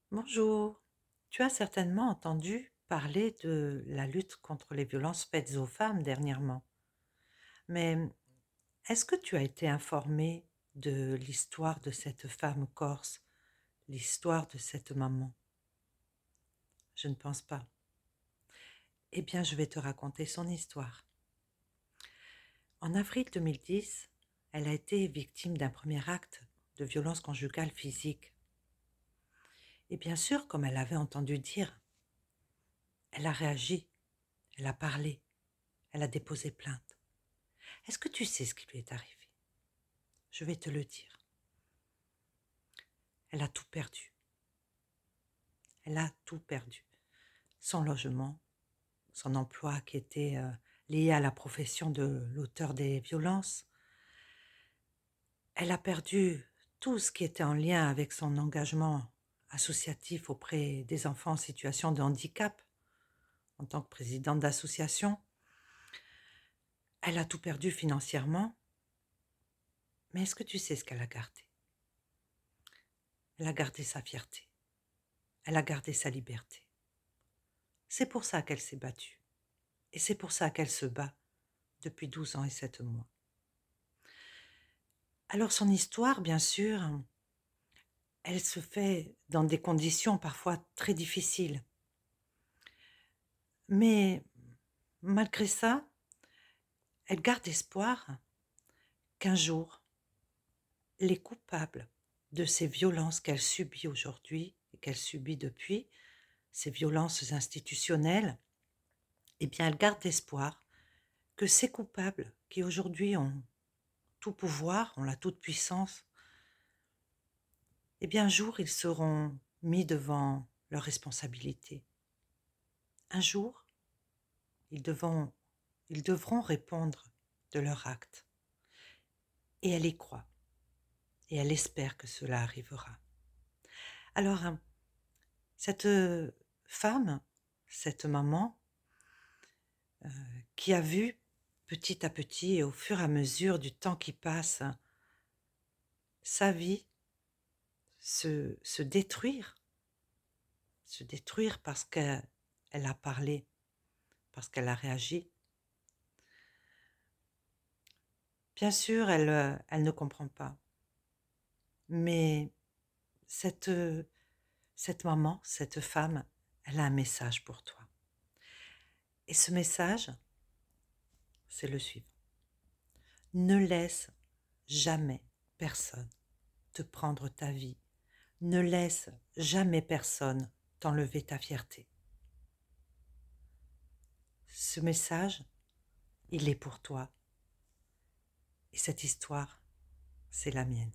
Bonjour. Tu as certainement entendu parler de la lutte contre les violences faites aux femmes dernièrement. Mais est-ce que tu as été informé de l'histoire de cette femme corse, l'histoire de cette maman? Je ne pense pas. Eh bien, je vais te raconter son histoire. En avril 2010, elle a été victime d'un premier acte de violence conjugale physique. Et bien sûr, comme elle avait entendu dire, elle a réagi, elle a parlé, elle a déposé plainte. Est-ce que tu sais ce qui lui est arrivé? Je vais te le dire. Elle a tout perdu. Elle a tout perdu. Son logement, son emploi qui était lié à la profession de l'auteur des violences. Elle a perdu tout ce qui était en lien avec son engagement associatif auprès des enfants en situation de handicap en tant que présidente d'association. Elle a tout perdu financièrement. Mais est-ce que tu sais ce qu'elle a gardé? Elle a gardé sa fierté. Elle a gardé sa liberté. C'est pour ça qu'elle s'est battue. Et c'est pour ça qu'elle se bat depuis 12 ans et 7 mois. Alors son histoire, bien sûr, elle se fait dans des conditions parfois très difficiles. Mais malgré ça, elle garde espoir qu'un jour, les coupables de ces violences qu'elle subit aujourd'hui et qu'elle subit depuis, ces violences institutionnelles, eh bien, elle garde espoir que ces coupables qui aujourd'hui ont tout pouvoir, ont la toute-puissance, eh bien, un jour, ils seront mis devant leurs responsabilités. Un jour, ils devront, ils devront répondre de leurs actes. Et elle y croit. Et elle espère que cela arrivera. Alors, cette femme, cette maman, qui a vu petit à petit et au fur et à mesure du temps qui passe, sa vie se détruire parce qu'elle a parlé, parce qu'elle a réagi. Bien sûr, elle ne comprend pas. Mais cette, cette maman, cette femme, elle a un message pour toi. Et ce message, c'est le suivant. Ne laisse jamais personne te prendre ta vie. Ne laisse jamais personne t'enlever ta fierté. Ce message, il est pour toi. Et cette histoire, c'est la mienne.